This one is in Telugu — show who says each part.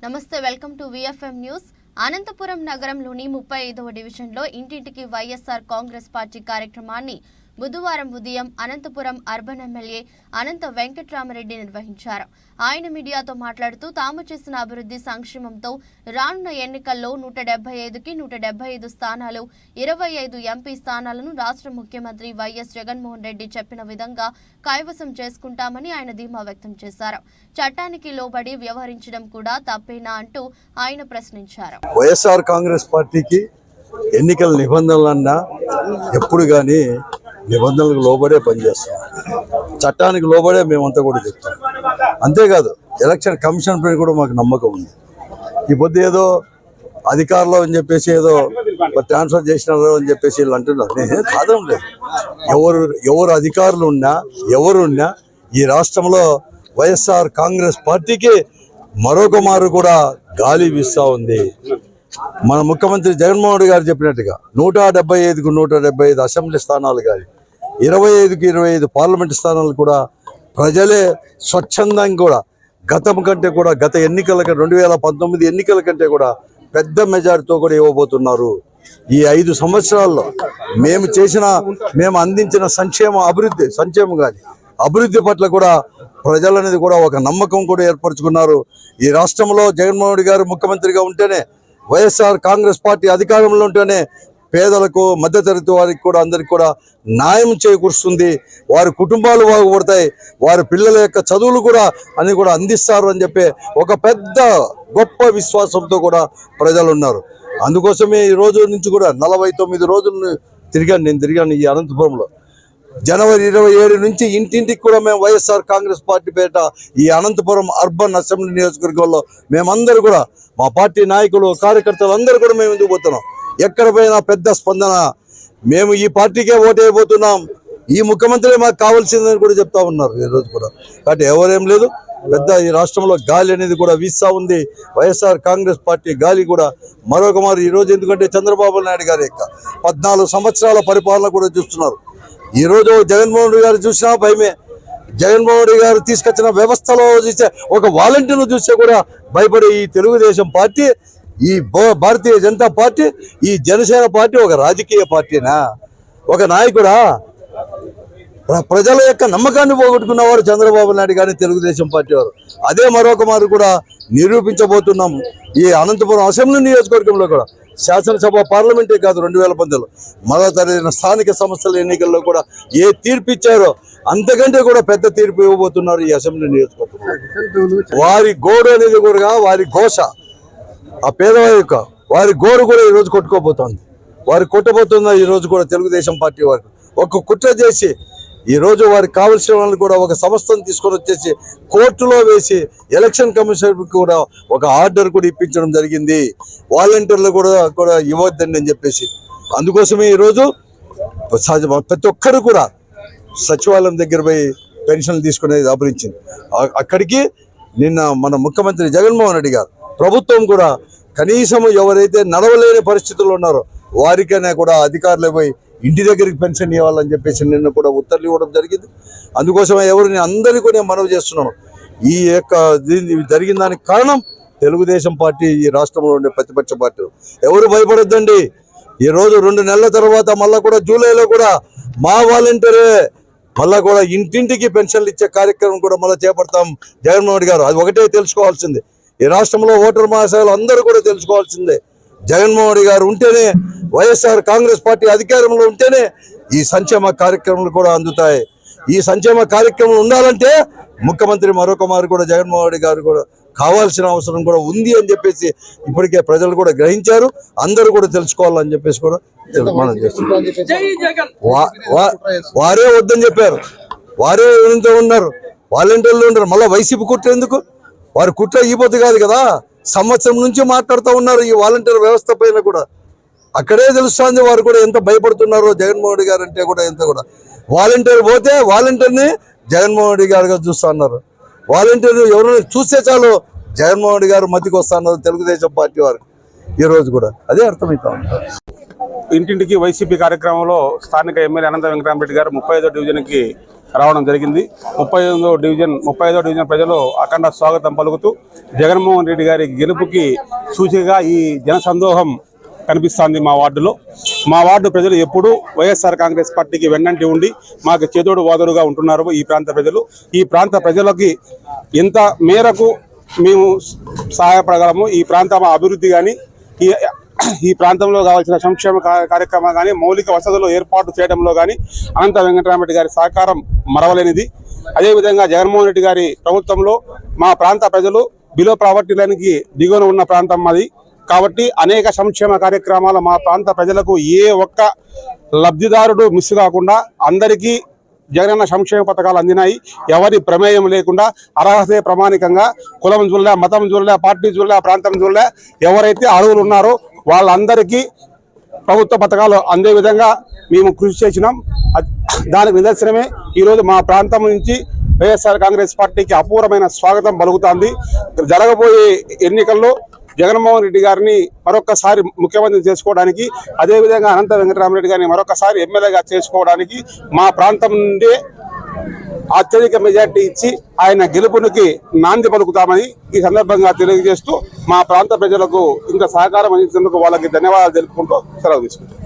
Speaker 1: నమస్తే, welcome to VFM news. Anantapur నగరంలోని 35వ డివిజన్లో ఇంటింటికి వైఎస్ఆర్ కాంగ్రెస్ పార్టీ కార్యక్రమాన్ని బుధవారం ఉదయం అనంతపురం అర్బన్ ఎమ్మెల్యే అనంత వెంకట్రామరెడ్డి నిర్వహించారు. ఆయన మీడియాతో మాట్లాడుతూ తాము చేసిన అభివృద్ధి సంక్షేమంతో రానున్న ఎన్నికల్లో 175కి 175 స్థానాలు, 25 ఎంపీ స్థానాలను రాష్ట్ర ముఖ్యమంత్రి వైఎస్ జగన్మోహన్ రెడ్డి చెప్పిన విధంగా కైవసం చేసుకుంటామని ఆయన ధీమా వ్యక్తం చేశారు. చట్టానికి లోబడి వ్యవహరించడం కూడా తప్పేనా అంటూ ఆయన ప్రశ్నించారు.
Speaker 2: వైఎస్ఆర్ కాంగ్రెస్ పార్టీకి ఎన్నికల నిబంధనలన్నా ఎప్పుడు కానీ నిబంధనలకు లోబడే పనిచేస్తాం, చట్టానికి లోబడే మేమంతా కూడా చెప్తాం. అంతేకాదు ఎలక్షన్ కమిషన్ పైన కూడా మాకు నమ్మకం ఉంది. ఈ పొద్దు ఏదో అధికారులు అని చెప్పేసి ఏదో ట్రాన్స్ఫర్ చేసినారు అని చెప్పేసి వీళ్ళు అంటున్నారు. నేనే కాదం లేదు. ఎవరు అధికారులు ఉన్నా ఎవరున్నా ఈ రాష్ట్రంలో వైఎస్ఆర్ కాంగ్రెస్ పార్టీకి మరొక మారు కూడా గాలి వీస్తూ ఉంది. మన ముఖ్యమంత్రి జగన్మోహన్ రెడ్డి గారు చెప్పినట్టుగా 175కు 175 అసెంబ్లీ స్థానాలు కానీ 25కి 25 పార్లమెంటు స్థానాలు కూడా ప్రజలే స్వచ్ఛందంగా కూడా గతం కంటే కూడా గత ఎన్నికల 2019 ఎన్నికల కంటే కూడా పెద్ద మెజారిటీతో కూడా ఇవ్వబోతున్నారు. ఈ 5 సంవత్సరాల్లో మేము అందించిన సంక్షేమం కానీ అభివృద్ధి పట్ల కూడా ప్రజలనేది కూడా ఒక నమ్మకం కూడా ఏర్పరచుకున్నారు. ఈ రాష్ట్రంలో జగన్మోహన్ రెడ్డి గారు ముఖ్యమంత్రిగా ఉంటేనే, వైఎస్ఆర్ కాంగ్రెస్ పార్టీ అధికారంలో ఉంటేనే పేదలకు, మధ్యతరగతి వారికి కూడా అందరికి కూడా న్యాయం చేకూరుస్తుంది. వారి కుటుంబాలు బాగుపడతాయి, వారి పిల్లల యొక్క చదువులు కూడా అన్ని కూడా అందిస్తారు అని చెప్పి ఒక పెద్ద గొప్ప విశ్వాసంతో కూడా ప్రజలు ఉన్నారు. అందుకోసమే ఈ రోజు నుంచి కూడా 49 రోజులు నేను తిరిగాను ఈ అనంతపురంలో. జనవరి 27 నుంచి ఇంటింటికి కూడా మేము వైఎస్ఆర్ కాంగ్రెస్ పార్టీ పేట ఈ అనంతపురం అర్బన్ అసెంబ్లీ నియోజకవర్గంలో మేమందరూ కూడా మా పార్టీ నాయకులు, కార్యకర్తలు అందరూ కూడా మేము ఎందుకు పోతున్నాం. ఎక్కడ పోయినా పెద్ద స్పందన. మేము ఈ పార్టీకే ఓటైపోతున్నాం, ఈ ముఖ్యమంత్రి మాకు కావాల్సిందని కూడా చెప్తా ఉన్నారు ఈరోజు కూడా. కాబట్టి ఎవరేం లేదు, పెద్ద ఈ రాష్ట్రంలో గాలి అనేది కూడా వీస్తూ ఉంది. వైఎస్ఆర్ కాంగ్రెస్ పార్టీ గాలి కూడా మరొక మారు ఈరోజు, ఎందుకంటే చంద్రబాబు నాయుడు గారి యొక్క 14 సంవత్సరాల పరిపాలన కూడా చూస్తున్నారు. ఈరోజు జగన్మోహన్ రెడ్డి గారు చూసినా భయమే. జగన్మోహన్ రెడ్డి గారు తీసుకొచ్చిన వ్యవస్థలో చూసే ఒక వాలంటీర్ను చూస్తే కూడా భయపడే ఈ తెలుగుదేశం పార్టీ, ఈ భారతీయ జనతా పార్టీ, ఈ జనసేన పార్టీ ఒక రాజకీయ పార్టీనా, ఒక నాయకుడా? ప్రజల యొక్క నమ్మకాన్ని పోగొట్టుకున్నవారు చంద్రబాబు నాయుడు గారిని తెలుగుదేశం పార్టీ వారు. అదే మరొక మారు కూడా నిరూపించబోతున్నాం. ఈ అనంతపురం అసెంబ్లీ నియోజకవర్గంలో కూడా శాసనసభ, పార్లమెంటే కాదు 2019 మరో జరిగిన స్థానిక సంస్థల ఎన్నికల్లో కూడా ఏ తీర్పు ఇచ్చారో అంతకంటే కూడా పెద్ద తీర్పు ఇవ్వబోతున్నారు ఈ అసెంబ్లీ నియోజకవర్గంలో. వారి గోడు అనేది కూడా, వారి ఘోష, ఆ పేదవారి యొక్క వారి గోడు కూడా ఈరోజు కొట్టుకోబోతోంది. వారు కొట్టబోతున్నారు ఈరోజు కూడా తెలుగుదేశం పార్టీ వారికి ఒక కుట్ర చేసి ఈరోజు వారికి కావలసిన వాళ్ళని కూడా ఒక సంస్థను తీసుకొని వచ్చేసి కోర్టులో వేసి ఎలక్షన్ కమిషన్ కూడా ఒక ఆర్డర్ కూడా ఇప్పించడం జరిగింది. వాలంటీర్లు కూడా ఇవ్వద్దండి అని చెప్పేసి. అందుకోసమే ఈరోజు ప్రతి ఒక్కరు కూడా సచివాలయం దగ్గర పోయి పెన్షన్లు తీసుకునేది అభిరించింది. అక్కడికి నిన్న మన ముఖ్యమంత్రి జగన్మోహన్ రెడ్డి గారు ప్రభుత్వం కూడా కనీసం ఎవరైతే నడవలేని పరిస్థితుల్లో ఉన్నారో వారికైనా కూడా అధికారులు పోయి ఇంటి దగ్గరికి పెన్షన్ ఇవ్వాలని చెప్పేసి నిన్న కూడా ఉత్తర్వులు ఇవ్వడం జరిగింది. అందుకోసమే ఎవరిని అందరికీ కూడా మనవి చేస్తున్నాను. ఈ యొక్క జరిగిన దానికి కారణం తెలుగుదేశం పార్టీ, ఈ రాష్ట్రంలో ఉండే ప్రతిపక్ష పార్టీలు. ఎవరు భయపడొద్దండి. ఈరోజు 2 నెలల తర్వాత మళ్ళీ కూడా జూలైలో కూడా మా వాలంటీరే మళ్ళీ కూడా ఇంటింటికి పెన్షన్లు ఇచ్చే కార్యక్రమం కూడా మళ్ళీ చేపడతాం జగన్మోహన్ రెడ్డి గారు. అది ఒకటే తెలుసుకోవాల్సిందే. ఈ రాష్ట్రంలో ఓటర్ మహాశయులు అందరూ కూడా తెలుసుకోవాల్సిందే. జగన్మోహన్ రెడ్డి గారు ఉంటేనే, వైఎస్ఆర్ కాంగ్రెస్ పార్టీ అధికారంలో ఉంటేనే ఈ సంక్షేమ కార్యక్రమాలు కూడా అందుతాయి. ఈ సంక్షేమ కార్యక్రమం ఉండాలంటే ముఖ్యమంత్రి మరొక మారు కూడా జగన్మోహన్ రెడ్డి గారు కూడా కావాల్సిన అవసరం కూడా ఉంది అని చెప్పేసి ఇప్పటికే ప్రజలు కూడా గ్రహించారు. అందరూ కూడా తెలుసుకోవాలని చెప్పేసి కూడా మనం చేస్తున్నాం. వారే వద్దని చెప్పారు, వారే ఉన్నారు, వాలంటీర్లు ఉన్నారు. మళ్ళీ వైసీపీ కుట్ర ఎందుకు? వారి కుట్ర ఈ పొద్దు కాదు కదా, సంవత్సరం నుంచి మాట్లాడుతూ ఉన్నారు ఈ వాలంటీర్ వ్యవస్థ పైన కూడా. అక్కడే తెలుస్తుంది వారు కూడా ఎంత భయపడుతున్నారో జగన్మోహన్ రెడ్డి గారు అంటే కూడా. ఎంత కూడా వాలంటీర్ పోతే వాలంటీర్ని జగన్మోహన్ రెడ్డి గారుగా చూస్తూ ఉన్నారు. వాలంటీర్ ఎవరైనా చూస్తే చాలు జగన్మోహన్ రెడ్డి గారు మధ్యకి వస్తూ ఉన్నారు తెలుగుదేశం పార్టీ వారు. ఈ రోజు కూడా అదే అర్థమవుతా ఉంటారు.
Speaker 3: ఇంటింటికి వైసీపీ కార్యక్రమంలో స్థానిక ఎమ్మెల్యే అనంత వెంకటరామరెడ్డి గారు 35వ డివిజన్కి రావడం జరిగింది. 35వ డివిజన్ ప్రజలు అఖండ స్వాగతం పలుకుతూ జగన్మోహన్ రెడ్డి గారి గెలుపుకి సూచికగా ఈ జనసందోహం కనిపిస్తోంది. మా వార్డు ప్రజలు ఎప్పుడూ వైఎస్ఆర్ కాంగ్రెస్ పార్టీకి వెన్నంటి ఉండి మాకు చేదోడు వాదోడుగా ఉంటున్నారు. ఈ ప్రాంత ప్రజలకి ఎంత మేరకు మేము సహాయపడగలము, ఈ ప్రాంత అభివృద్ధి కానీ ఈ ప్రాంతంలో కావాల్సిన సంక్షేమ కార్యక్రమాలు కానీ మౌలిక వసతులు ఏర్పాటు చేయడంలో కానీ అనంత వెంకటరామరెడ్డి గారి సహకారం మరవలేనిది. అదేవిధంగా జగన్మోహన్ రెడ్డి గారి ప్రభుత్వంలో మా ప్రాంత ప్రజలు బిలో ప్రావర్టీ లైన్కి దిగువన ఉన్న ప్రాంతం అది కాబట్టి అనేక సంక్షేమ కార్యక్రమాలు మా ప్రాంత ప్రజలకు ఏ ఒక్క లబ్ధిదారుడు మిస్ కాకుండా అందరికీ జగనన్న సంక్షేమ పథకాలు అందినాయి. ఎవరి ప్రమేయం లేకుండా అర్హతే ప్రమాణికంగా కులం చూడలే, మతం చూడలే, పార్టీ చూడలే, ప్రాంతం చూడలే, ఎవరైతే అర్హులు ఉన్నారో వాళ్ళందరికీ ప్రభుత్వ పథకాలు అందే విధంగా మేము కృషి చేసినాం. దానికి నిదర్శనమే ఈరోజు మా ప్రాంతం నుంచి వైఎస్ఆర్ కాంగ్రెస్ పార్టీకి అపూర్వమైన స్వాగతం పలుకుతోంది. జరగబోయే ఎన్నికల్లో జగన్మోహన్ రెడ్డి గారిని మరొకసారి ముఖ్యమంత్రి చేసుకోవడానికి, అదేవిధంగా అనంత వెంకటరామరెడ్డి గారిని మరొకసారి ఎమ్మెల్యేగా చేసుకోవడానికి మా ప్రాంతం నుండి అత్యధిక మెజార్టీ ఇచ్చి ఆయన గెలుపునికి నాంది పలుకుతామని ఈ సందర్భంగా తెలియజేస్తూ మా ప్రాంత ప్రజలకు ఇంత సహకారం అందించేందుకు వాళ్ళకి ధన్యవాదాలు తెలుపుకుంటూ సెలవు తీసుకుంటాం.